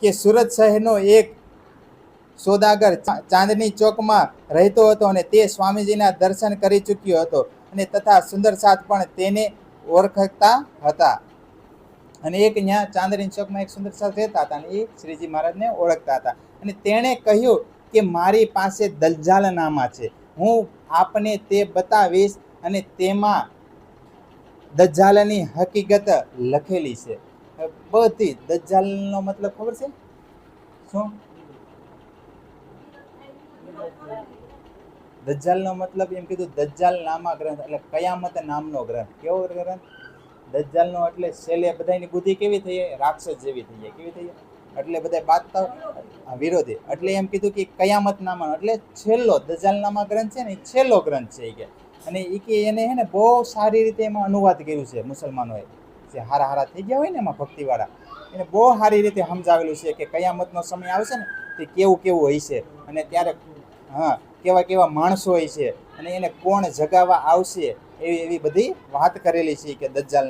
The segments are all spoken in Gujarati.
કે સુરત શહેરનો એક સોદાગર ચાંદની ચોકમાં રહેતો હતો અને તે સ્વામીજીના દર્શન કરી ચૂક્યો હતો અને તથા સુંદર સાથ પણ તેને ઓળખતા હતા. અને એક ત્યાં ચાંદની ચોકમાં એક સુંદર સાથ રહેતા હતા અને એ શ્રીજી મહારાજને ઓળખતા હતા. અને તેણે કહ્યું કે મારી પાસે દજ્જાલનામા છે, હું આપને તે બતાવીશ અને તેમાં દજ્જાલની હકીકત લખેલી છે બધી. દજ્જાલનો મતલબ ખબર છે શું? દજ્જાલનો મતલબ એમ કીધું, દજ્જાલ નામા ગ્રંથ એટલે કયામત નામનો ગ્રંથ. કેવો ગ્રંથ? દજ્જાલનો એટલે છેલ્લે બધાની બુદ્ધિ કેવી થઈ જાય? રાક્ષસ જેવી થઈ જાય. કેવી થઈ જાય? એટલે બધા બાદતા વિરોધી. એટલે એમ કીધું કે કયામત નામાનો એટલે છેલ્લો દજ્જાલ નામા ગ્રંથ છે ને, એ છેલ્લો ગ્રંથ છે કે. અને એ કે એને હે ને બહુ સારી રીતે એમાં અનુવાદ કર્યું છે મુસલમાનોએ, જે હારા હારા થઈ ગયા હોય ને એમાં ભક્તિવાળા, એને બહુ સારી રીતે સમજાવેલું છે કે કયામતનો સમય આવશે ને તે કેવું કેવું હોય છે અને ત્યારે હા કેવા કેવા માણસો હોય છે અને એને કોણ જગાવવા આવશે, એવી એવી બધી વાત કરેલી છે કે દજ્જાલ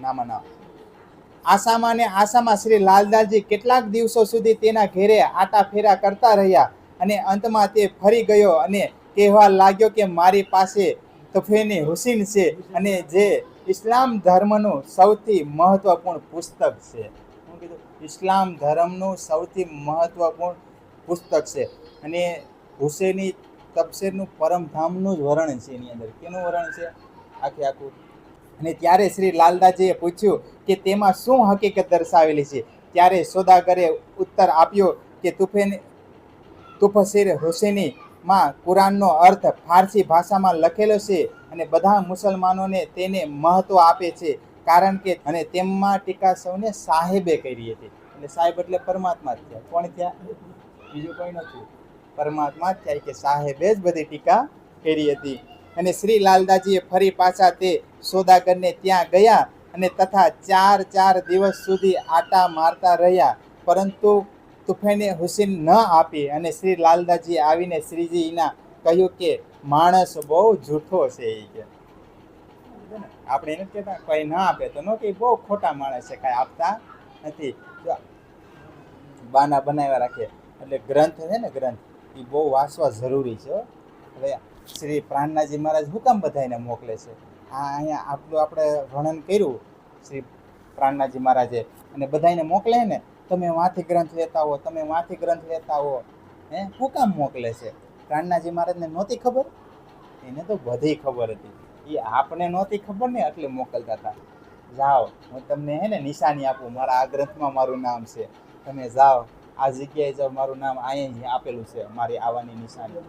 નામાના. આસામાં ને આસામાં શ્રી લાલદાસજી કેટલાક દિવસો સુધી તેના ઘેરે આટા ફેરા કરતા રહ્યા અને અંતમાં તે ફરી ગયો અને કહેવા લાગ્યો કે મારી પાસે તફેની હુસીન છે અને જે ઇસ્લામ ધર્મનું સૌથી મહત્વપૂર્ણ પુસ્તક છે. શું કીધું? ઇસ્લામ ધર્મનું સૌથી મહત્વપૂર્ણ પુસ્તક છે. અને હુસેની તફસીરનું પરમધામનું જ વર્ણન છે એની અંદર. કેનું વર્ણન છે? આખે આખું. અને ત્યારે શ્રી લાલદાસજીએ પૂછ્યું કે તેમાં શું હકીકત દર્શાવેલી છે? ત્યારે સોદાગરે ઉત્તર આપ્યો કે તુફસીર હુસેની માં કુરાનનો અર્થ ફારસી ભાષામાં લખેલો છે અને બધા મુસલમાનોને તેને મહત્વ આપે છે, કારણ કે અને તેમાં ટીકા સૌને સાહેબે કરી હતી. એટલે સાહેબ એટલે પરમાત્મા જ થયા. કોણ થયા? બીજું કોઈ નથી, પરમાત્મા જ થયા કે સાહેબે જ બધી ટીકા કરી હતી. અને શ્રી લાલદાસજીએ ફરી પાછા તે સોદાગરને ત્યાં ગયા અને તથા 4 દિવસ સુધી આટા મારતા રહ્યા, પરંતુ તુફેને હુસેન ન આપી. અને શ્રી લાલદાસજી આવીને શ્રીજીના કહ્યું કે માણસ બહુ જૂઠો છે. એ કે આપણે એને કહેતા કઈ ના આપે તો ન કે બહુ ખોટા માણસ છે, કાંઈ આપતા નથી, બાના બનાવ્યા રાખે. એટલે ગ્રંથ છે ને, ગ્રંથ એ બહુ વાંચવા જરૂરી છે. હવે શ્રી પ્રાણનાથજી મહારાજ શું કામ બધાને મોકલે છે? આ અહીંયા આટલું આપણે વર્ણન કર્યું શ્રી પ્રાણનાથજી મહારાજે, અને બધાને મોકલે ને, તમે વાંથી ગ્રંથ લેતા હો, તમે વાંથી ગ્રંથ લેતા હો. શું કામ મોકલે છે? પ્રાણનાથજી મહારાજને નહોતી ખબર? એને તો બધી ખબર હતી. એ આપણે નહોતી ખબર ને એટલે મોકલતા હતા. જાઓ, હું તમને હે ને નિશાની આપું, મારા આ ગ્રંથમાં મારું નામ છે, તમે જાઓ આ જગ્યાએ જાઓ, મારું નામ અહીંયા આપેલું છે, મારી આવવાની નિશાની,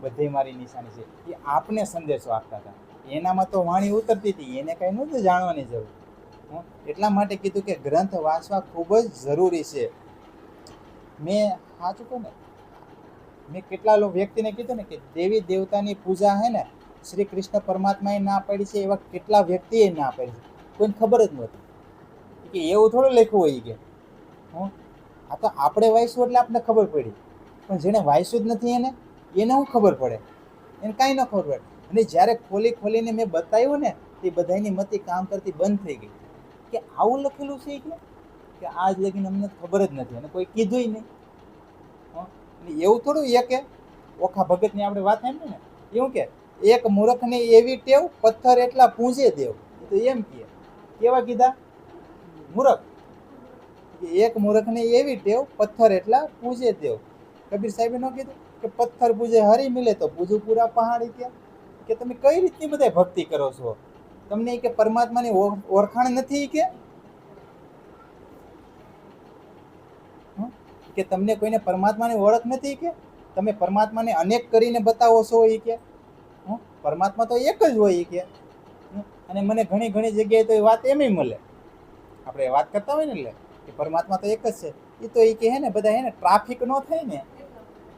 બધી મારી નિશાની છે. એ આપને સંદેશો આપતા હતા. એનામાં તો વાણી ઉતરતી હતી, એને કઈ નહોતું જાણવાની જરૂર. એટલા માટે કીધું કે ગ્રંથ વાંચવા ખૂબ જ જરૂરી છે. મેં સાચું કહું ને, મેં કેટલા વ્યક્તિને કીધું ને કે દેવી દેવતાની પૂજા હે ને શ્રી કૃષ્ણ પરમાત્માએ ના પાડી છે, એવા કેટલા વ્યક્તિએ ના પાડી છે, કોઈને ખબર જ નહોતી કે એવું થોડું લખ્યું હોય કે આ તો આપણે વાંચ્યું એટલે આપણને ખબર પડી, પણ જેને વાંચ્યું જ નથી એને શું ખબર પડે? એને કાંઈ ન ખબર પડે. અને જ્યારે ખોલીને મેં બતાવ્યું ને, એ બધાની મતી કામ કરતી બંધ થઈ ગઈ કે આવું લખેલું છે કે આજ લગીને અમને ખબર જ નથી અને કોઈ કીધું નહીં. એવું થોડું કે ઓખા ભગતની આપણે વાત એમ ને એવું કે એક મૂર્ખની એવી ટેવ પથ્થર એટલા પૂંજે દેવ. તો એમ કેવા કીધા? મૂર્ખ. એક મૂર્ખની એવી ટેવ પથ્થર એટલા પૂજે દેવ. કબીર સાહેબે ન કીધું કે પથ્થર પૂજે હરી મિલે તો પૂજું પૂરા પહાડી ત્યાં? કે તમે કઈ રીતની બધા ભક્તિ કરો છો? તમને કે પરમાત્માની ઓળખાણ નથી કે તમને કોઈને પરમાત્માની ઓળખ નથી કે તમે પરમાત્માને અનેક કરીને બતાવો છો? એ કે પરમાત્મા તો એક જ હોય કે. અને મને ઘણી જગ્યાએ તો એ વાત એમ મળે, આપણે વાત કરતા હોય ને એટલે કે પરમાત્મા તો એક જ છે. એ તો એ કે હે ને બધા હે ને ટ્રાફિક ન થાય ને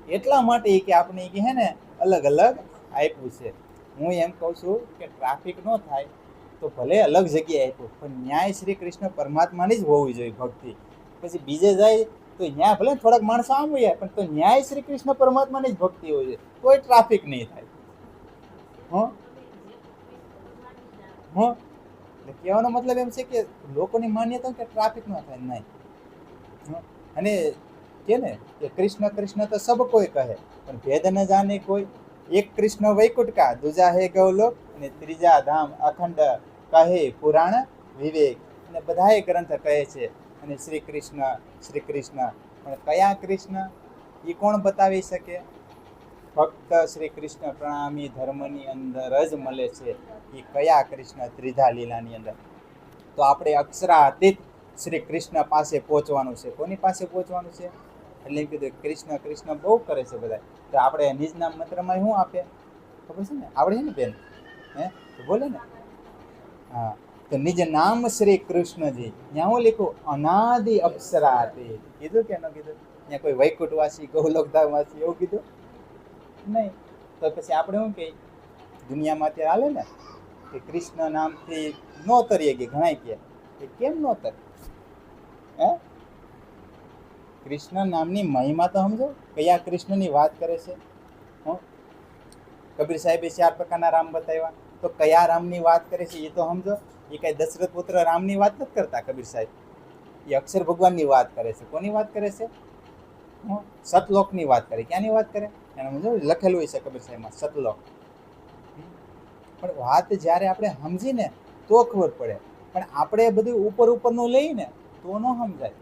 એટલા માટે એ કે આપણે એ કે હે ને અલગ અલગ આપ્યું છે. હું એમ કહું છું કે ટ્રાફિક ન થાય તો ભલે અલગ જગ્યાએ આપ્યું, પણ ન્યાય શ્રી કૃષ્ણ પરમાત્માની જ હોવી જોઈએ ભક્તિ. પછી બીજે જાય તો ન્યાય ભલે થોડાક માણસો આમ હોય, પણ તો ન્યાય શ્રી કૃષ્ણ પરમાત્માની જ ભક્તિ હોય છે, કોઈ ટ્રાફિક નહીં થાય. એટલે કહેવાનો મતલબ એમ છે કે લોકોની માન્યતા કે ટ્રાફિક ન થાય, નહીં. અને કે ને કે કૃષ્ણ કૃષ્ણ તો સબ કોઈ કહે પણ ભેદ ન જાણે કોઈ. એક કૃષ્ણ વૈકુંઠ કા દૂજા હે ગૌલોક અને ત્રીજા ધામ અખંડ કહે પુરાણ વિવેક. અને બધાએ ગ્રંથ કહે છે અને શ્રી કૃષ્ણ પણ કયા કૃષ્ણ એ કોણ બતાવી શકે? ફક્ત શ્રી કૃષ્ણ પ્રણામી ધર્મની અંદર જ મળે છે. એ કયા કૃષ્ણ? ત્રિધા લીલાની અંદર. તો આપણે અક્ષરાતીત શ્રી કૃષ્ણ પાસે પહોંચવાનું છે. કોની પાસે પહોંચવાનું છે? એટલે એમ કીધું કૃષ્ણ કૃષ્ણ બહુ કરે છે બધા. તો આપણે નિજના મંત્રમાં શું આપે ખબર છે ને? આવડે છે ને બેન? હે તો બોલે ને. હા, તો નિજ નામ શ્રી કૃષ્ણજી. ત્યાં હું લીખું અનાદિ અક્ષરાતીત. કીધું કે ન કીધું? ત્યાં કોઈ વૈકુંઠવાસી ગૌલોકધામવાસી એવું કીધું નહીં. તો પછી આપણે શું કહીએ? દુનિયામાં અત્યારે હાલે ને કે કૃષ્ણ નામથી નો તરીએ કે ઘણા કે કેમ નો તર? હે, કૃષ્ણ નામની મહિમા તો સમજો. કયા કૃષ્ણની વાત કરે છે? કબીર સાહેબે 4 પ્રકારના રામ બતાવ્યા. તો કયા રામની વાત કરે છે એ તો સમજો. એ કઈ દશરથ પુત્ર રામની વાત નથી કરતા કબીર સાહેબ. એ અક્ષર ભગવાનની વાત કરે છે. કોની વાત કરે છે? સતલોકની વાત કરે. ક્યાંની વાત કરે? એને સમજો લખેલું હોય છે કબીર સાહેબમાં સતલોક. પણ વાત જ્યારે આપણે સમજીને તો ખબર પડે. પણ આપણે બધું ઉપર ઉપરનું લઈને તો ન સમજાય.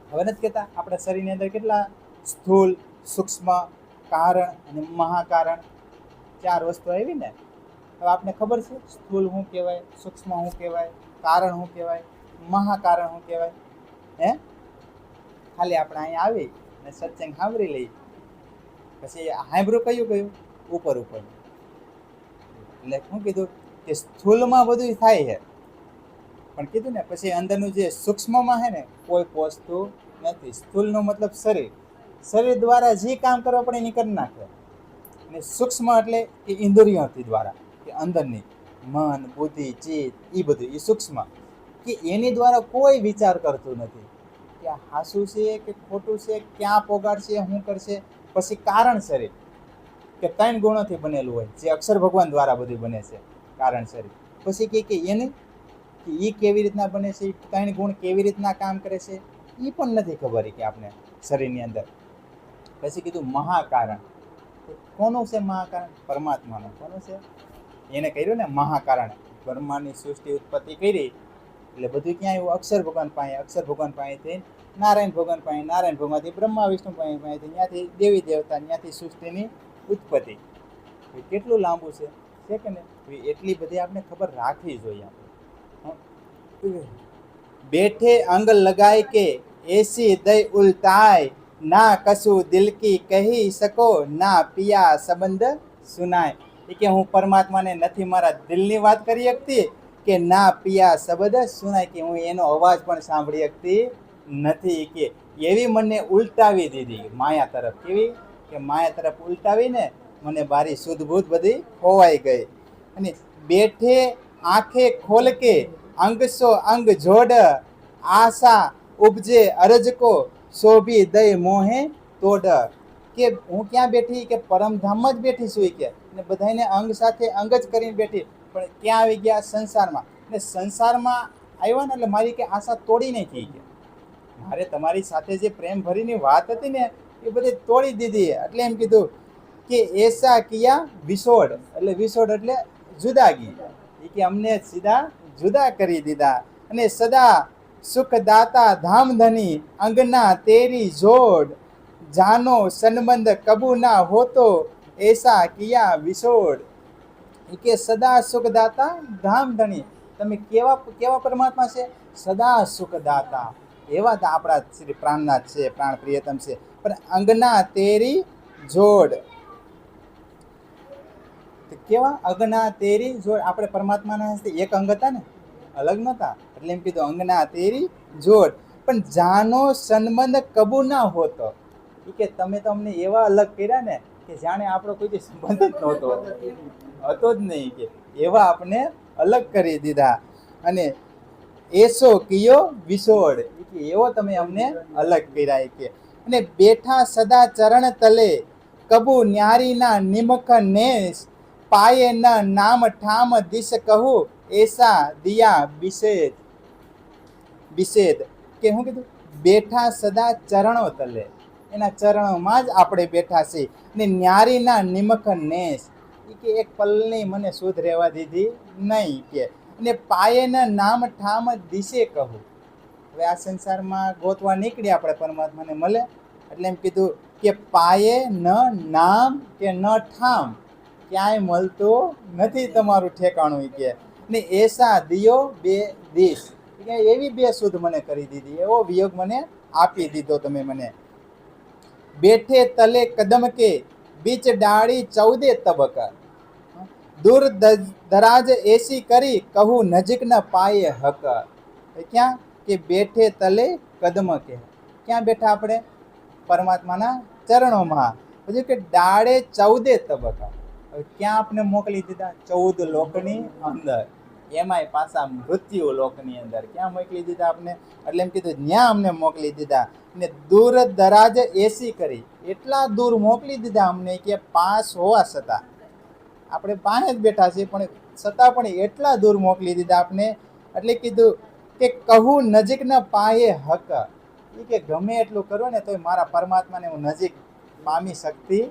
હવે નથી કહેતા આપણા શરીરની અંદર કેટલા સ્થૂલ, સૂક્ષ્મ, કારણ અને મહાકારણ 4 વસ્તુ આવી ને. હવે આપને ખબર છે સ્થૂલ શું કહેવાય, સૂક્ષ્મ શું કહેવાય, કારણ શું કહેવાય, મહાકારણ શું કહેવાય? હે, ખાલી આપણે અહીંયા આવી અને સત્સંગ સાંભળી લઈ પછી સાંભળ્યું કયું ઉપર ઉપર. એટલે શું કીધું કે સ્થૂલમાં બધું થાય છે પણ કીધું ને પછી અંદરનું જે સૂક્ષ્મમાં છે ને કોઈ વસ્તુ નથી. સ્થૂલનો મતલબ શરીર દ્વારા જે કામ કરવા પડે એની કરી નાખે. અને સૂક્ષ્મ એટલે કે ઇન્દ્રિયોથી દ્વારા કે અંદરની મન, બુદ્ધિ, ચિત્ત એ બધું એ સૂક્ષ્મ કે એની દ્વારા કોઈ વિચાર કરતું નથી કે આ હાસું છે કે ખોટું છે, ક્યાં પોગાડશે, શું કરશે. પછી કારણ શરીર કે 3 ગુણોથી બનેલું હોય જે અક્ષર ભગવાન દ્વારા બધું બને છે કારણ શરીર. પછી કે એને કે એ કેવી રીતના બને છે, 3 ગુણ કેવી રીતના કામ કરે છે એ પણ નથી ખબર કે આપણે શરીરની અંદર. પછી કીધું મહાકારણ. કોનું છે મહાકારણ? પરમાત્માનું. કોનું છે? એને કર્યું ને મહાકારણ. બ્રહ્માની સૃષ્ટિ ઉત્પત્તિ કરી એટલે બધું ક્યાં આવ્યું? અક્ષર ભગવાન પાસે. અક્ષર ભગવાન પાસેથી નારાયણ ભગવાન પાસે, નારાયણ ભગવાનથી બ્રહ્મા વિષ્ણુ પાસેથી, ત્યાંથી દેવી દેવતા, ત્યાંથી સૃષ્ટિની ઉત્પત્તિ. કેટલું લાંબુ છે કે નહીં? એટલી બધી આપણે ખબર રાખવી જોઈએ. બેઠે અંગ લગાય કે એસી દઈ ઉલટાય, ના કશું દિલ કી કહી શકો, ના પિયા સંબંધ સુનાય. એ કે હું પરમાત્માને નથી મારા દિલની વાત કરી શકતી કે ના પિયા શબ્દ સુનાય કે હું એનો અવાજ પણ સાંભળી શકતી નથી. કે એવી મને ઉલટાવી દીધી માયા તરફ. કેવી? કે માયા તરફ ઉલટાવીને મને બારી શુદ્ધભૂત બધી ખોવાઈ ગઈ. અને બેઠે આંખે ખોલ કે અંગસો અંગ જોડ, આશા ઉપજે અરજકો શોભી દઈ મોહે તોડ. કે હું ક્યાં બેઠી? કે પરમધામમાં જ બેઠી છું કે ને બધાને અંગ સાથે અંગ જ કરીને બેઠી. પણ ક્યાં આવી ગયા? સંસારમાં. ને સંસારમાં આવ્યા ને એટલે મારી કે આશા તોડી નાખી. કે મારે તમારી સાથે જે પ્રેમ ભરીની વાત હતી ને એ બધી તોડી દીધી. એટલે એમ કીધું કે એસા કિયા વિસોડ. એટલે વિસોડ એટલે જુદાગી. એ કે અમને સીધા જુદા કરી દીધા. અને સદા સુખદાતા ધામધની અંગના તેરી જોડ, જાનો સંબંધ કબૂ ના હોતો એસા કિયા વિસોડ. એ કે સદા સુખદાતા ધામધની. તમે કેવા પરમાત્મા છે? સદા સુખદાતા. એવા તો આપણા શ્રી પ્રાણનાથ છે, પ્રાણ પ્રિયતમ છે. પણ અંગના તેરી જોડ. કેવા? અંગના તેરી જોડ. આપણે પરમાત્માના હસ્તે એક અંગ હતા ને, અલગ નહોતા. એટલે એમ કીધું અંગના તેરી જોડ. પણ જાનો સંબંધ કબૂ ના હોતો. એ કે તમે તો અમને એવા અલગ કર્યા ને કે જાણે આપણો કોઈ સંબંધ જ નહોતો, હતો જ નહીં. કે એવા આપણે અલગ કરી દીધા. અને એસો કિયો વિસોડ. કે એવો તમે અમને અલગ કર્યા. કે અને બેઠા સદા ચરણ તલે કબૂ ન્યારીના નિમખ નેસ, પાયે ન નામ ઠામ દિશ કહું એસા દિયા બિસેદ. કે શું કીધું? બેઠા સદા ચરણો તલે, એના ચરણોમાં જ આપણે બેઠા છીએ. ને ન્યારીના નિમખ નેસ, કે એક પલની મને શુદ્ધ રહેવા દીધી નહીં કે. અને પાયેના નામ ઠામ દિશે કહું. હવે આ સંસારમાં ગોતવા નીકળ્યા આપણે પરમાત્માને મળે, એટલે એમ કીધું કે પાયે ન નામ કે ન ઠામ, ક્યાંય મળતું નથી તમારું ઠેકાણું કે. ને એસા દિયો બે દિશ, એવી બે શુદ્ધ મને કરી દીધી, એવો વિયોગ મને આપી દીધો તમે મને. બેઠે તલે કદમ કે બીચ ડાળી 14 તબકા, દૂર દરાજ એસી કરી કહું નજીક ન પાયે હક. ક્યાં કે બેઠે તલે કદમ કે, ક્યાં બેઠા આપણે? પરમાત્માના ચરણોમાં. પછી કે ડાળે 14 તબકા, ક્યાં આપણે મોકલી દીધા? 14 લોકની અંદર, એમાંય પાછા મૃત્યુ લોકની અંદર ક્યાં મોકલી દીધા આપણે? એટલે એમ કીધું ત્યાં અમને મોકલી દીધા. ને દૂર દરાજ એસી કરી, એટલા દૂર મોકલી દીધા અમને કે પાસ હોવા છતાં, આપણે પાસે જ બેઠા છીએ પણ છતાં પણ એટલા દૂર મોકલી દીધા આપણે. એટલે કીધું કે કહું નજીક ન પાયે હક, એ કે ગમે એટલું કરો ને તોય મારા પરમાત્માને હું નજીક પામી શકતી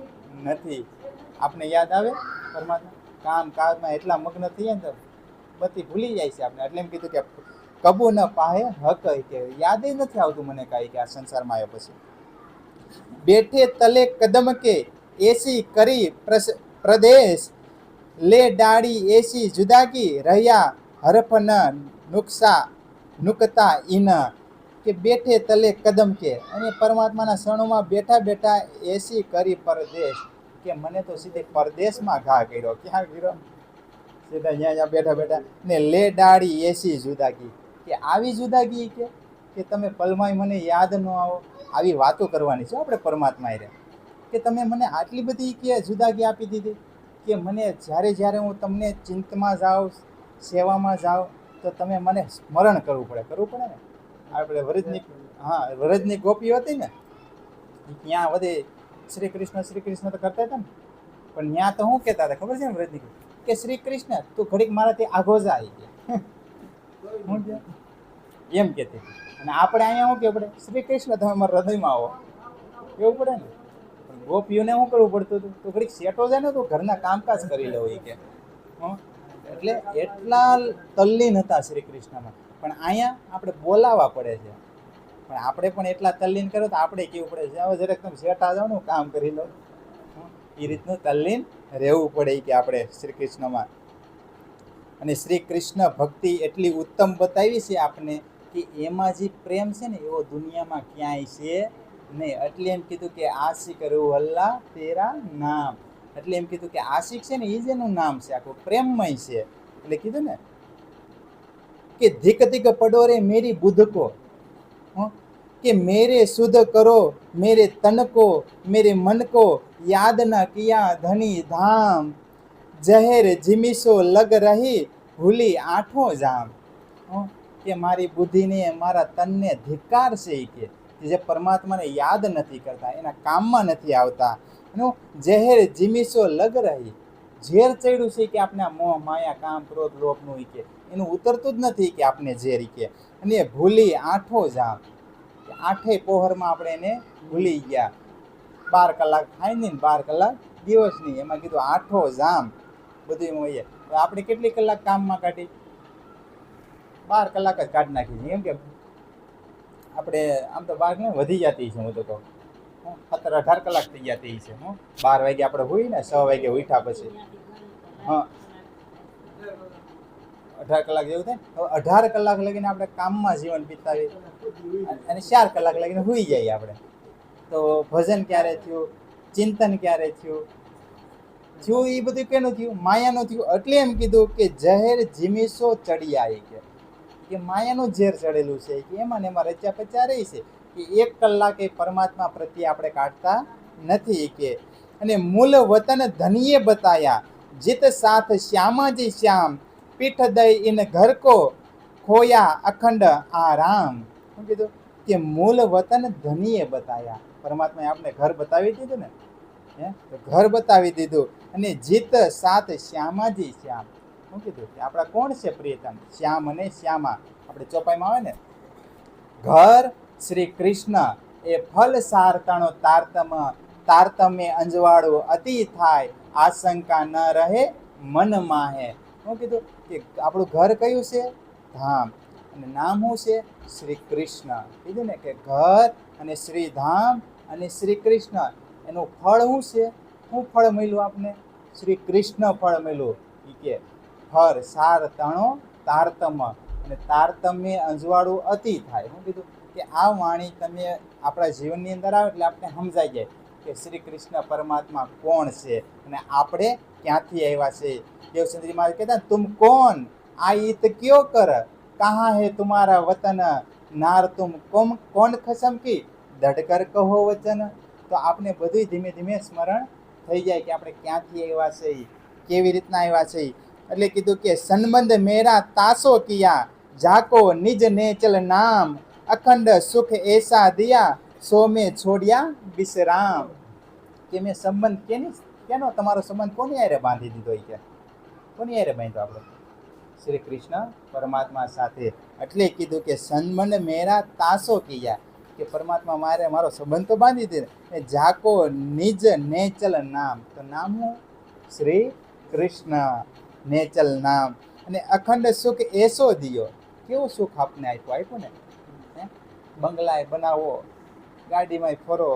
નથી. આપણે યાદ આવે પરમાત્મા? કામ કાજમાં એટલા મગ્ન થઈએ ને તો બધી ભૂલી જાય છે આપણે. એટલે એમ કીધું કે કબૂ ન પાહે હક, કે યાદ નથી આવતું મને કાંઈ કે આ સંસારમાં આવ્યો પછી. બેઠે તલે કદમ કે એસી કરી પ્રદેશ, લે ડાળી એસી જુદાગી રહ્યા હરફ ન નુકતા ઈન, કે બેઠે તલે કદમ કે, અને પરમાત્માના શરણોમાં બેઠા બેઠા એસી કરી પરદેશ, કે મને તો સીધે પરદેશમાં ઘા કર્યો. ક્યાં કર્યો? સીધા અહીંયા બેઠા બેઠા. ને લે ડાળી એસી જુદાગી, કે આવી જુદાગી કે તમે પલમાય મને યાદ ન આવો. આવી વાતો કરવાની છે આપણે પરમાત્માએ રે, કે તમે મને આટલી બધી કે જુદાગી આપી દીધી કે મને જ્યારે જ્યારે હું તમને ચિંતમાં જાઉં, સેવામાં જાઉં, તો તમે મને સ્મરણ કરવું પડે ને. આપણે વ્રજની ગોપીઓ હતી ને, ત્યાં બધી શ્રી કૃષ્ણ તો કરતા હતા ને, પણ ત્યાં તો શું કહેતા હતા ખબર છે ને વ્રજની, કે શ્રી કૃષ્ણ તું ઘડીક મારાથી આગો જા એમ કહેતી. અને આપણે અહીંયા શું કહેવું પડે? શ્રી કૃષ્ણ તમે મારા હૃદયમાં આવો, એવું પડે ને. પણ ગોપીઓને શું કરવું પડતું હતું? તું ઘડીક સેટો જાય ને, તું ઘરના કામકાજ કરી લો એ કે. એટલે એટલા તલ્લીન હતા શ્રી કૃષ્ણમાં. પણ અહીંયા આપણે બોલાવવા પડે છે, પણ આપણે પણ એટલા તલ્લીન કરો તો આપણે કેવું પડે છે, હવે જરાક તમે સેટા જાઓ ને કામ કરી લો, એ રીતનું તલ્લીન રહેવું પડે કે આપણે શ્રી કૃષ્ણમાં. અને શ્રી કૃષ્ણ ભક્તિ એટલી ઉત્તમ બતાવી છે આપણે કે એમાં જે પ્રેમ છે ને એવો દુનિયામાં ક્યાંય છે નહીં. એટલે એમ કીધું કે આશિક રહું અલ્લાહ તેરા નામ, એટલે એમ કીધું કે આશિક છે ને એ જ એનું નામ છે, આખું પ્રેમમય છે. એટલે કીધું ને કે ધીક ધીક પડોરે મેરી બુદ્ધ કો, કે મેરે શુદ્ધ કરો મેરે તન को मेरे मन को याद न किया धनी धाम, जहर जिमिसो लग रही ભૂલી આઠો જામ. કે મારી બુદ્ધિને મારા તનને ધિક્કાર છે કે જે પરમાત્માને યાદ નથી કરતા, એના કામમાં નથી આવતા. એનું જહેર જીમિસો લગ રહી, ઝેર ચડ્યું છે કે આપણે મોહ માયા કામ ક્રોધ લોભનું કે એનું ઉતરતું જ નથી કે આપણે ઝેર કે. અને ભૂલી આઠો જામ, આઠે પહોરમાં આપણે એને ભૂલી ગયા. 12 કલાક થાય ને 12 કલાક દિવસની, એમાં કીધું આઠો જામ બધું હોય. આપણે કેટલી કલાક કામમાં કાઢી? 12 કલાક જ કાઢી નાખી છે. એમ કે આપણે આમ તો 12 ને વધી જતી છે, હું તો કહું 17-18 કલાક થઈ જતી છે. 12 વાગે આપણે હોય ને, 6 વાગે ઉઠ્યા પછી 18 કલાક જેવું થાય. હવે 18 કલાક લગીને આપણે કામમાં જીવન બીતાવી અને 4 કલાક લગીને સુઈ જઈએ આપણે. તો ભજન ક્યારે થયું, ચિંતન ક્યારે થયું એ બધું કેનું થયું? માયાનું થયું. એટલે એમ કીધું કે જહેર જીમીસો ચડી આવી, કે માયાનું ઝેર ચડેલું છે કે એમાં ને એમાં રચ્યા પચ્યા રહી છે કે 1 કલાક એ પરમાત્મા પ્રત્યે આપણે કાઢતા નથી કે. અને મૂળ વતન ધનિયે બતાયા જીત સાથ શ્યામાજી શ્યામ, પીઠ દઈ ઇન ઘર કો ખોયા અખંડ આરામ. શું કીધું? કે મૂળ વતન ધનિયે બતાયા, પરમાત્માએ આપણે ઘર બતાવી દીધું ને, તો ઘર બતાવી દીધું. અને જીત સાથ શ્યામાજી શ્યામ. શું કીધું? કે આપણા કોણ છે પ્રિયતમ? શ્યામ અને શ્યામા. આપણે ચોપાઈમાં આવે ને, ઘર શ્રી કૃષ્ણ એ ફલ સારતાણો તારતમે અંજવાળું અતિ થાય, આશંકા ન રહે મન માહે. શું કીધું કે આપણું ઘર કયું છે? ધામ. અને નામ શું છે? શ્રી કૃષ્ણ. કીધું ને કે ઘર અને શ્રી ધામ અને શ્રી કૃષ્ણ. એનું ફળ શું છે? શું ફળ મળ્યું આપને? શ્રી કૃષ્ણ ફળ મળ્યું. એ કે ફળ સાર તણો તારતમ, અને તારતમ્ય અંજવાળું અતિ થાય. શું કીધું કે આ વાણી તમે આપણા જીવનની અંદર આવે એટલે આપણે સમજાઈ જાય કે શ્રી કૃષ્ણ પરમાત્મા કોણ છે અને આપણે ક્યાંથી આવ્યા છે. દેવચંદ્રજી મહારાજ કહેતા તુમ કોણ આ ઈત ક્યો કર, કહાં હે તુમારા વતન, નાર તુમ કોણ ખસમ કી દડકર કહો વચન. તો આપણે બધું ધીમે ધીમે સ્મરણ થઈ જાય કે આપણે ક્યાંથી આવ્યા છે, કેવી રીતના આવ્યા છે. એટલે કીધું કે સંબંધ મેરા તાસો કિયા, જાકો નિજ નેચલ નામ, અખંડ સુખ એસા દિયા, સો મેં છોડ્યા વિશ્રામ. કે મેં સંબંધ કેનો તમારો સંબંધ કોની હારે બાંધી દીધો? કે કોની હારે બાંધ્યો આપણે? શ્રી કૃષ્ણ પરમાત્મા સાથે. એટલે કીધું કે સંબંધ મેરા તાસો કિયા, કે પરમાત્મા મારો સંબંધ તો બાંધી દીધો. જાકો નિજ નેચલ નામ, તો નામ હું શ્રી કૃષ્ણ નેચલ નામ. અને અખંડ સુખ એસો દિયો, કેવું સુખ આપને આપ્યું ને. બંગલાએ બનાવો, ગાડીમાં ફરો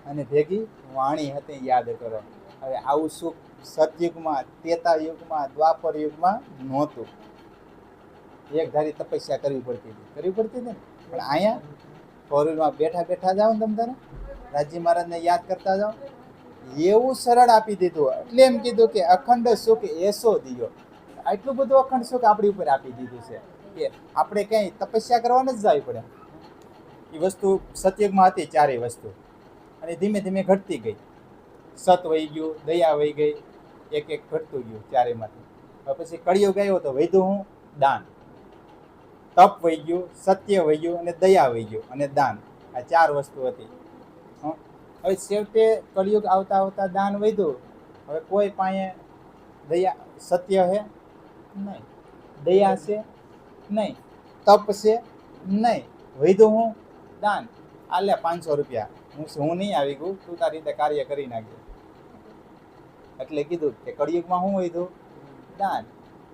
અને ભેગી વાણી હતી યાદ કરો. હવે આવું સુખ સતયુગમાં, ત્રેતા યુગમાં, દ્વાપર યુગમાં નહોતું. એક ધારી તપસ્યા કરવી પડતી હતી ને. પણ અહીંયા ફોરવ્હીલમાં બેઠા બેઠા જાઓ ને તમે તારે રાજી મહારાજને યાદ કરતા જાઓ, એવું સરળ આપી દીધું. એટલે એમ કીધું કે અખંડ સુખ એસો દિયો. આટલું બધું અખંડ સુખ આપણી ઉપર આપી દીધું છે કે આપણે ક્યાંય તપસ્યા કરવાને જ જવી પડે. એ વસ્તુ સતયુગમાં હતી ચારેય વસ્તુ, અને ધીમે ધીમે ઘટતી ગઈ. સત વહી ગયું, દયા વહી ગઈ, એક એક ઘટતું ગયું ચારેયમાંથી. પછી કળિયુગ આવ્યો તો વધ્યું હું? દાન. તપ વહી ગયું, સત્ય વહી ગયું, અને દયા વહી ગયું, અને દાન. આ ચાર વસ્તુ હતી. હવે છેવટે કળિયુગ આવતા આવતા દાન વધ્યું. હવે કોઈ પાસે દયા સત્ય છે નહીં, દયા છે નહીં, તપ છે નહીં, વધ્યું હું? દાન. આ લે 500 રૂપિયા, હું નહીં આવી ગયું, તું તારી રીતે કાર્ય કરી નાખજે. એટલે કીધું કે કળિયુગમાં શું વધ્યું? દાન.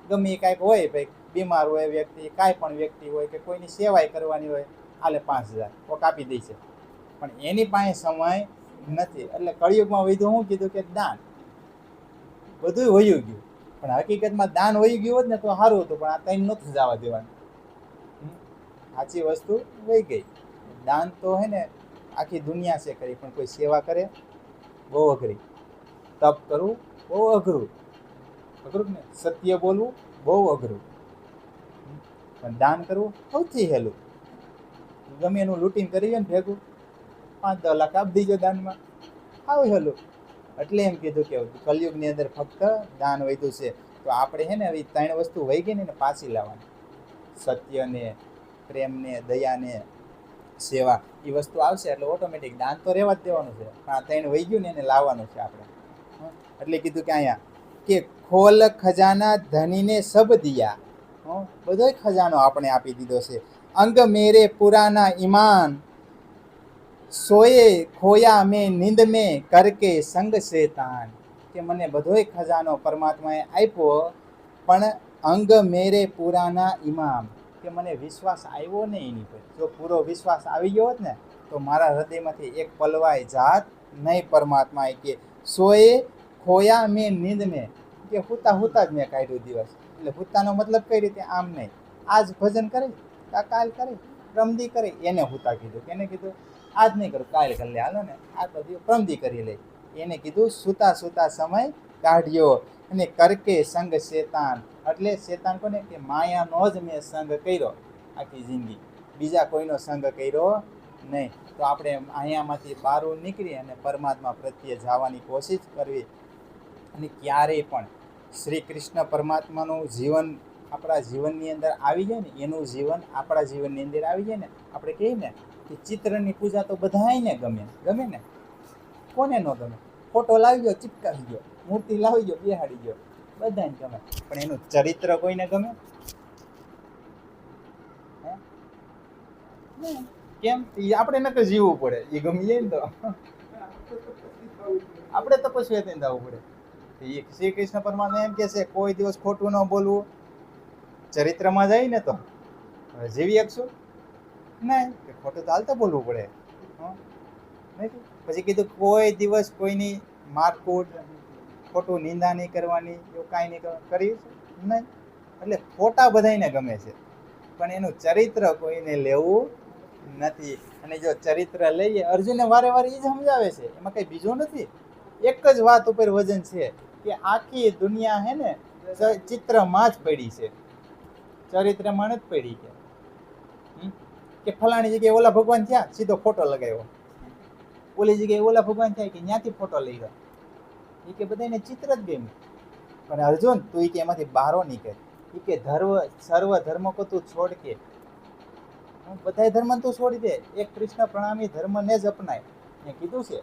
ગમે એ કાંઈક હોય ભાઈ, બીમાર હોય વ્યક્તિ, કાંઈ પણ વ્યક્તિ હોય કે કોઈની સેવાય કરવાની હોય, આલે 5000 કોક આપી દે છે, પણ એની પાસે સમય નથી. એટલે કળિયુગમાં વધ્યું શું? કીધું કે દાન. બધું વયું ગયું, પણ હકીકતમાં દાન વહી ગયું હોત ને તો સારું હતું, પણ આ કંઈ નથી જવા દેવાનું. સાચી વસ્તુ વહી ગઈ. દાન તો હે ને આખી દુનિયા છે કરી, પણ કોઈ સેવા કરે બહુ અઘરી. તપ કરવું બહુ અઘરું ને. સત્ય બોલવું બહુ અઘરું, પણ દાન કરવું સૌથી સહેલું. ગમે એનું લૂંટીને કરી ને ભેગું 5-10 લાખ આપી દીજો દાનમાં, આવું સહેલું. એટલે એમ કીધું કે કલયુગની અંદર ફક્ત દાન વધ્યું છે. તો આપણે છે ને આવી 3 વસ્તુ વહી ગઈ ને એને પાછી લાવવાની. સત્યને, પ્રેમને, દયાને, સેવા, એ વસ્તુ આવશે એટલે ઓટોમેટિક દાન તો રહેવા જ દેવાનું છે. પણ આ 3 વહી ગયું ને એને લાવવાનું છે આપણે. એટલે કીધું કે અહીંયા કે ખોલ ખજાના ધનીને સબ દિયા. બધો ખજાનો આપણે આપી દીધો છે. અંગ મેરે પુરાના ઈમાન, સોએ ખોયા મેં નીંદ મેં કરકે સંગ શેતાન. કે મને બધોય ખજાનો પરમાત્માએ આપ્યો, પણ અંગ મેરે પુરાના ઈમામ, કે મને વિશ્વાસ આવ્યો ને એની પર. જો પૂરો વિશ્વાસ આવી ગયો હોત ને તો મારા હૃદયમાંથી એક પલવાય જાત નહીં. પરમાત્માએ કે સોએ ખોયા મેં નીંદ મેં, કે હુતા હુતા જ મેં કાઢ્યું દિવસ. એટલે હુતાનો મતલબ કઈ રીતે? આમ નહીં, આજ ભજન કરે, કાલ કરે, પ્રમદી કરે, એને હુતા કીધું. એને કીધું આજ નહીં કરું, કાલ કરી લે, હાલો ને આ બધી પ્રમદી કરી લે. એને કીધું સુતા સુતા સમય કાઢ્યો. અને કરકે સંગ શેતાન, એટલે શેતાન કોને? કે માયાનો જ મેં સંગ કર્યો આખી જિંદગી, બીજા કોઈનો સંગ કર્યો નહીં. તો આપણે અહીંયામાંથી બહાર નીકળી અને પરમાત્મા પ્રત્યે જવાની કોશિશ કરવી. અને ક્યારેય પણ શ્રી કૃષ્ણ પરમાત્માનું જીવન આપણા જીવનની અંદર આવી જાય ને, એનું જીવન આપણા જીવનની અંદર આવી જાય ને, આપણે કહીએ ને કે ચિત્રની પૂજા તો બધાયને ગમે ને. કોને ન ગમે? ફોટો લાવી ગયો, ચિપકાવી ગયો, મૂર્તિ લાવી ગયો, બેહાડી ગયો, બધાને ગમે. પણ એનું ચરિત્ર કોઈને ગમે? કેમ? ઈ આપણે નકર જીવવું પડે, એ ગમીએ ને તો આપણે તપસ્યા થઈને આવવું પડે. એ શ્રી કૃષ્ણ પરમાત્મા એમ કે છે કોઈ દિવસ ખોટું ન બોલવું, ચરિત્રમાં જાય ને તો જીવી શકશું નહીં, ખોટું તો હાલતા બોલવું પડે. પછી કીધું કોઈ દિવસ કોઈની મારકૂટ, ખોટું નિંદા નહીં કરવાની, એવું કાંઈ નહીં કરી નહીં. એટલે ખોટા બધાને ગમે છે, પણ એનું ચરિત્ર કોઈને લેવું નથી. અને જો ચરિત્ર લઈએ, અર્જુનને વારે વારે એ જ સમજાવે છે, એમાં કઈ બીજું નથી. એક જ વાત ઉપર વજન છે કે આખી દુનિયા હે ને ચિત્રમાં જ પડી છે, ચરિત્રમાં નથી પડી. કે ફલાણી જગ્યાએ ઓલા ભગવાન થયા, સીધો ફોટો લગાવ્યો, ઓલી જગ્યાએ ઓલા ભગવાન થાય કે ત્યાંથી ફોટો લઈ ગયો. એ કે બધાને ચિત્ર જ ગમ્યું. પણ અર્જુન તું કે એમાંથી બહારો નીકળ, એ કે સર્વ ધર્મ કો તું છોડ કે, બધા ધર્મ તું છોડી દે, એક કૃષ્ણ પ્રણામી ધર્મને જ અપનાય, મેં કીધું છે.